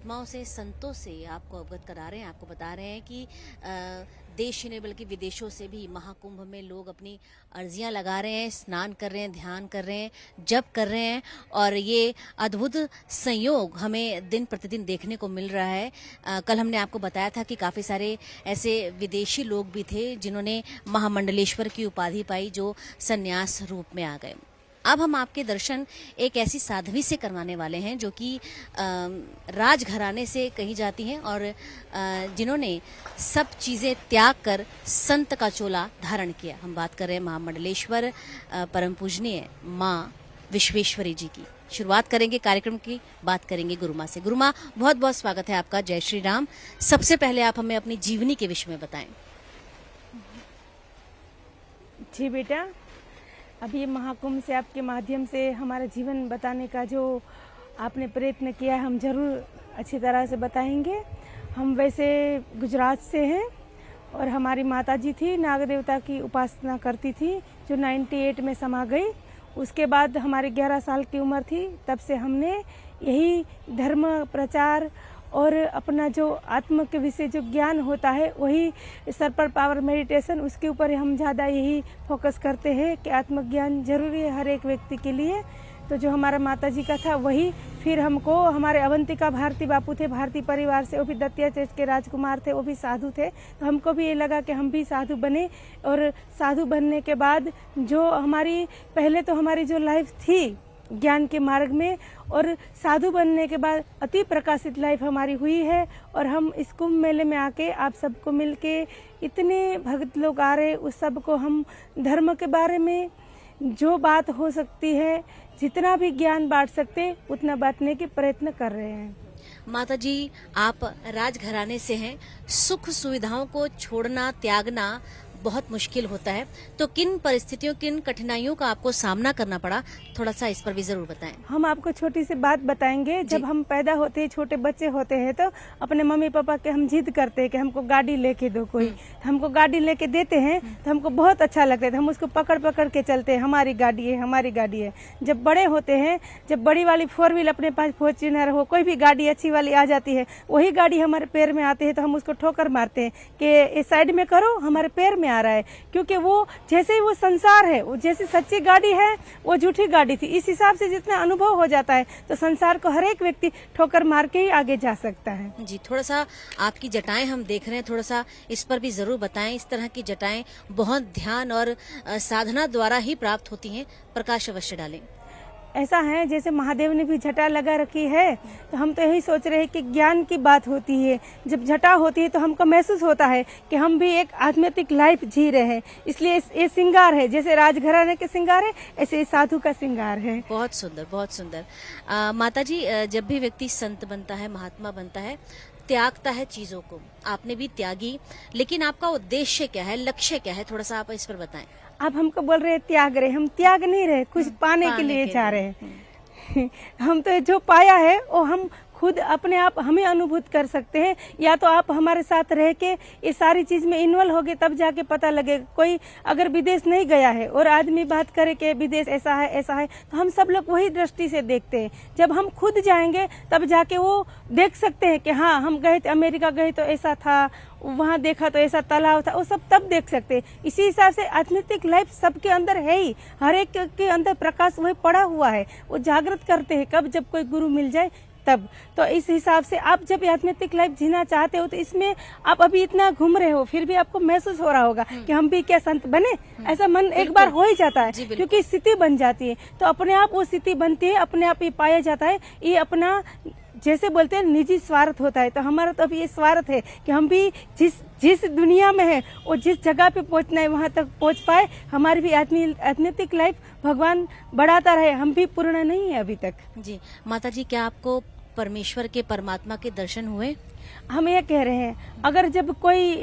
महात्माओं से, संतों से आपको अवगत करा रहे हैं। आपको बता रहे हैं कि देश ही नहीं बल्कि विदेशों से भी महाकुंभ में लोग अपनी अर्जियां लगा रहे हैं, स्नान कर रहे हैं, ध्यान कर रहे हैं, जप कर रहे हैं और ये अद्भुत संयोग हमें दिन प्रतिदिन देखने को मिल रहा है। कल हमने आपको बताया था कि काफ़ी सारे ऐसे विदेशी लोग भी थे जिन्होंने महामंडलेश्वर की उपाधि पाई, जो संन्यास रूप में आ गए। अब हम आपके दर्शन एक ऐसी साध्वी से करवाने वाले हैं जो कि राजघराने से कही जाती हैं और जिन्होंने सब चीज़ें त्याग कर संत का चोला धारण किया। हम बात कर रहे हैं महामंडलेश्वर परम पूजनीय माँ विश्वेश्वरी जी की। शुरुआत करेंगे कार्यक्रम की, बात करेंगे गुरुमा से। गुरुमा, बहुत बहुत स्वागत है आपका। जय श्री राम। सबसे पहले आप हमें अपनी जीवनी के विषय में बताएं। जी बेटा, अभी ये महाकुंभ से आपके माध्यम से हमारा जीवन बताने का जो आपने प्रयत्न किया है, हम जरूर अच्छी तरह से बताएंगे। हम वैसे गुजरात से हैं और हमारी माता जी थी, नाग देवता की उपासना करती थी, जो 98 में समा गई। उसके बाद हमारी 11 साल की उम्र थी, तब से हमने यही धर्म प्रचार और अपना जो आत्म के विषय जो ज्ञान होता है, वही सरपर पावर मेडिटेशन, उसके ऊपर हम ज़्यादा यही फोकस करते हैं कि आत्मज्ञान जरूरी है हर एक व्यक्ति के लिए। तो जो हमारा माता जी का था वही, फिर हमको हमारे अवंतिका भारती बापू थे, भारती परिवार से, वो भी दत्तिया चर्च के राजकुमार थे, वो भी साधु थे। तो हमको भी ये लगा कि हम भी साधु बने और साधु बनने के बाद जो हमारी पहले तो हमारी जो लाइफ थी ज्ञान के मार्ग में, और साधु बनने के बाद अति प्रकाशित लाइफ हमारी हुई है। और हम इस कुंभ मेले में आके आप सबको मिलके इतने भक्त लोग आ रहे, उस सबको हम धर्म के बारे में जो बात हो सकती है, जितना भी ज्ञान बांट सकते उतना बांटने के प्रयत्न कर रहे हैं। माता जी, आप राजघराने से हैं, सुख सुविधाओं को छोड़ना, त्यागना बहुत मुश्किल होता है, तो किन परिस्थितियों, किन कठिनाइयों का आपको सामना करना पड़ा, थोड़ा सा इस पर भी जरूर बताएं। हम आपको छोटी सी बात बताएंगे। जब हम पैदा होते हैं, छोटे बच्चे होते हैं, तो अपने मम्मी पापा के हम जिद करते हैं कि हमको गाड़ी लेके दो कोई। हमको गाड़ी लेके देते हैं तो हमको बहुत अच्छा लगता है, हम उसको पकड़ पकड़ के चलते हैं, हमारी गाड़ी है, हमारी गाड़ी है। जब बड़े होते हैं, जब बड़ी वाली 4 व्हील अपने पास फॉर्च्यूनर हो, कोई भी गाड़ी अच्छी वाली आ जाती है, वही गाड़ी हमारे पैर में आती है तो हम उसको ठोकर मारते हैं कि इस साइड में करो, हमारे पैर में आ रहा है। क्योंकि वो जैसे ही वो संसार है, वो जैसे सच्ची गाड़ी है, वो झूठी गाड़ी थी। इस हिसाब से जितना अनुभव हो जाता है तो संसार को हर एक व्यक्ति ठोकर मार के ही आगे जा सकता है। जी, थोड़ा सा आपकी जटाएं हम देख रहे हैं, थोड़ा सा इस पर भी जरूर बताएं। इस तरह की जटाएं बहुत ध्यान और साधना द्वारा ही प्राप्त होती हैं, प्रकाश अवश्य डालें। ऐसा है जैसे महादेव ने भी जटा लगा रखी है, तो हम तो यही सोच रहे हैं कि ज्ञान की बात होती है। जब जटा होती है तो हमको महसूस होता है कि हम भी एक आध्यात्मिक लाइफ जी रहे हैं। इसलिए ये श्रृंगार है, जैसे राजघराने के श्रृंगार है, ऐसे साधु का श्रृंगार है। बहुत सुंदर, बहुत सुंदर। माता जी, जब भी व्यक्ति संत बनता है, महात्मा बनता है, त्यागता है चीजों को, आपने भी त्यागी, लेकिन आपका उद्देश्य क्या है, लक्ष्य क्या है, थोड़ा सा आप इस पर बताएं। आप हमको बोल रहे हैं त्याग रहे, हम त्याग नहीं रहे, कुछ पाने के लिए जा रहे हैं। हम तो जो पाया है वो हम खुद अपने आप हमें अनुभूत कर सकते हैं, या तो आप हमारे साथ रह के ये सारी चीज में इन्वॉल्व हो गए, तब जाके पता लगेगा। कोई अगर विदेश नहीं गया है और आदमी बात करे कि विदेश ऐसा है ऐसा है, तो हम सब लोग वही दृष्टि से देखते हैं। जब हम खुद जाएंगे तब जाके वो देख सकते हैं कि हाँ, हम गए थे, अमेरिका गए तो ऐसा था, वहाँ देखा तो ऐसा तालाब था, वो सब तब देख सकते हैं। इसी हिसाब से आध्यात्मिक लाइफ सबके अंदर है ही, हर एक के अंदर प्रकाश वही पड़ा हुआ है, वो जागृत करते हैं कब, जब कोई गुरु मिल जाए तब। तो इस हिसाब से आप जब आध्यात्मिक लाइफ जीना चाहते हो तो इसमें आप अभी इतना घूम रहे हो, फिर भी आपको महसूस हो रहा होगा कि हम भी क्या संत बने, ऐसा मन एक बार हो ही जाता है, क्योंकि स्थिति बन जाती है। तो अपने आप वो स्थिति बनती है, अपने आप ये पाया जाता है। ये अपना जैसे बोलते हैं निजी स्वार्थ होता है, तो हमारा तो अभी ये स्वार्थ है कि हम भी जिस दुनिया में है और जिस जगह पे पहुंचना है वहां तक पहुंच पाए। हमारी भी आध्यात्मिक लाइफ भगवान बढ़ाता रहे, हम भी पूर्ण नहीं है अभी तक। जी माता जी, क्या आपको परमेश्वर के, परमात्मा के दर्शन हुए? हम ये कह रहे हैं, अगर जब कोई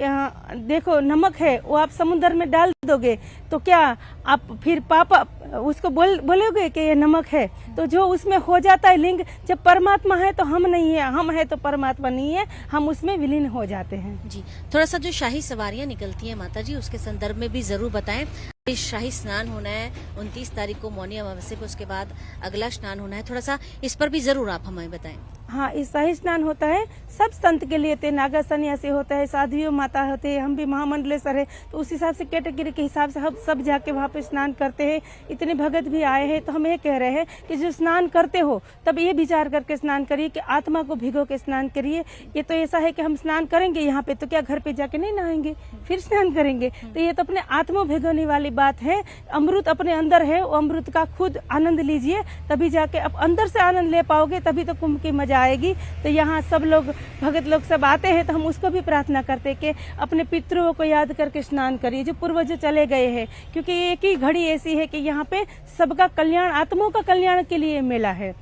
देखो नमक है, वो आप समुद्र में डाल दोगे तो क्या आप फिर पापा उसको बोलोगे कि ये नमक है? तो जो उसमें हो जाता है लिंग, जब परमात्मा है तो हम नहीं है, हम है तो परमात्मा नहीं है, हम उसमें विलीन हो जाते हैं। जी, थोड़ा सा जो शाही सवारियां निकलती हैं माता जी, उसके संदर्भ में भी जरूर बताएं। शाही स्नान होना है 29 तारीख को मौनी अमावस्या पे, उसके बाद अगला स्नान होना है, थोड़ा सा इस पर भी जरूर आप हमें बताएं। हाँ, इस शाही स्नान होता है सब संत के लिए, नागा सन्यासी होता है, साध्वियों माता होते हैं, हम भी महामंडलेश्वर है, तो उस हिसाब से कैटेगरी के हिसाब से हम सब जाके वहाँ पे स्नान करते हैं। इतने भगत भी आए हैं, तो हम ये कह रहे हैं कि जो स्नान करते हो तब ये विचार करके स्नान करिए कि आत्मा को भिगो के स्नान करिए। ये तो ऐसा है कि हम स्नान करेंगे यहाँ पे तो क्या घर पे जाके नहीं नहाएंगे, फिर स्नान करेंगे, तो ये तो अपने आत्मा भिगोने वाली बात है। अमृत अपने अंदर है, वो अमृत का खुद आनंद लीजिए, तभी जाके अब अंदर से आनंद ले पाओगे, तभी तो कुंभ की मजा आएगी। तो यहाँ सब लोग भगत लोग सब आते हैं, तो हम उसको भी प्रार्थना करते हैं कि अपने पितरों को याद करके स्नान करिए जो पूर्वज चले गए हैं, क्योंकि एक ही घड़ी ऐसी है कि यहाँ पे सबका कल्याण, आत्माओं का कल्याण के लिए मेला है।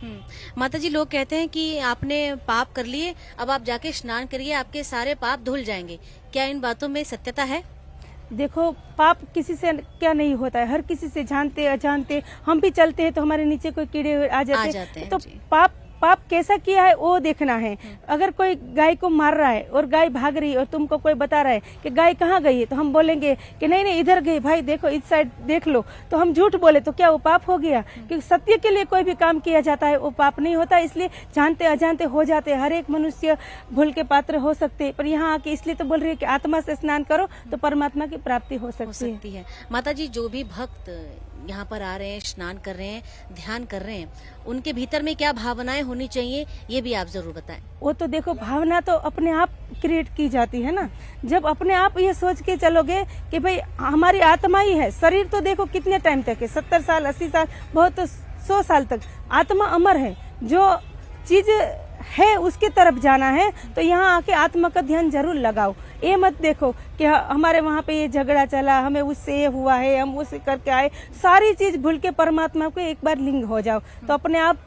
माता जी, लोग कहते हैं कि आपने पाप कर लिए, अब आप जाके स्नान करिए, आपके सारे पाप धुल जाएंगे। क्या इन बातों में सत्यता है? देखो, पाप किसी से क्या नहीं होता है, हर किसी से जानते अजानते हम भी चलते हैं तो हमारे नीचे कोई कीड़े आ जाते हैं, तो पाप कैसा किया है वो देखना है। अगर कोई गाय को मार रहा है और गाय भाग रही है और तुमको कोई बता रहा है कि गाय कहाँ गई है, तो हम बोलेंगे कि नहीं नहीं इधर गई, भाई देखो इस साइड देख लो, तो हम झूठ बोले तो क्या वो पाप हो गया? क्योंकि सत्य के लिए कोई भी काम किया जाता है वो पाप नहीं होता। इसलिए जानते अजानते हो जाते, हर एक मनुष्य भूल के पात्र हो सकते हैं, पर यहाँ आके इसलिए तो बोल रही है कि आत्मा से स्नान करो तो परमात्मा की प्राप्ति हो सकती है। माता जी, जो भी भक्त यहाँ पर आ रहे हैं, स्नान कर रहे हैं, ध्यान कर रहे हैं, उनके भीतर में क्या भावनाएं होनी चाहिए, ये भी आप जरूर बताएं। वो तो देखो, भावना तो अपने आप क्रिएट की जाती है ना। जब अपने आप ये सोच के चलोगे कि भाई हमारी आत्मा ही है, शरीर तो देखो कितने टाइम तक है, 70 साल 80 साल, बहुत तो 100 साल तक। आत्मा अमर है, जो चीज है उसकी तरफ जाना है, तो यहाँ आके आत्मा का ध्यान जरूर लगाओ। ये मत देखो कि हमारे वहाँ पे ये झगड़ा चला, हमें उससे ये हुआ है, हम उससे करके आए, सारी चीज भूल के परमात्मा को एक बार लिंग हो जाओ, तो अपने आप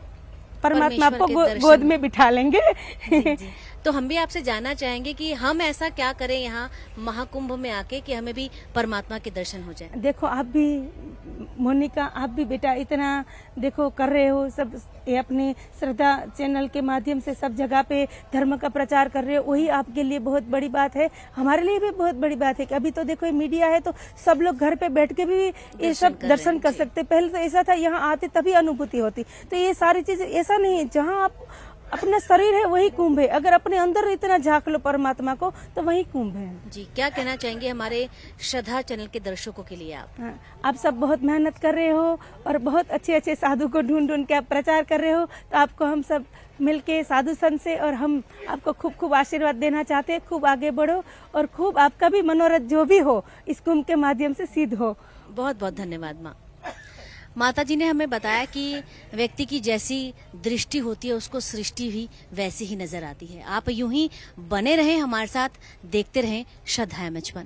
परमात्मा को गोद में बिठा लेंगे। जी, जी। तो हम भी आपसे जानना चाहेंगे कि हम ऐसा क्या करें यहाँ महाकुंभ में आके कि हमें भी परमात्मा के दर्शन हो जाए। देखो, आप भी मोनिका, आप भी बेटा इतना देखो कर रहे हो, सब ये अपनी श्रद्धा चैनल के माध्यम से सब जगह पे धर्म का प्रचार कर रहे हो, वही आपके लिए बहुत बड़ी बात है, हमारे लिए भी बहुत बड़ी बात है कि अभी तो देखो ये मीडिया है तो सब लोग घर पे बैठ के भी ये सब दर्शन कर सकते। पहले तो ऐसा था, यहाँ आते तभी अनुभूति होती, तो ये सारी चीजें ऐसा नहीं है। जहाँ आप अपना शरीर है वही कुंभ है, अगर अपने अंदर इतना झांक लो परमात्मा को तो वही कुंभ है। जी, क्या कहना चाहेंगे हमारे श्रद्धा चैनल के दर्शकों के लिए आप? हाँ, आप सब बहुत मेहनत कर रहे हो और बहुत अच्छे अच्छे साधु को ढूंढ ढूंढ के आप प्रचार कर रहे हो, तो आपको हम सब मिलके साधु संत से और हम आपको खूब खूब आशीर्वाद देना चाहते हैं। खूब आगे बढ़ो और खूब आपका भी मनोरथ जो भी हो इस कुंभ के माध्यम से सिद्ध हो। बहुत बहुत धन्यवाद माँ। माता जी ने हमें बताया कि व्यक्ति की जैसी दृष्टि होती है उसको सृष्टि भी वैसी ही नजर आती है। आप यूं ही बने रहें हमारे साथ, देखते रहें श्रद्धा MH1।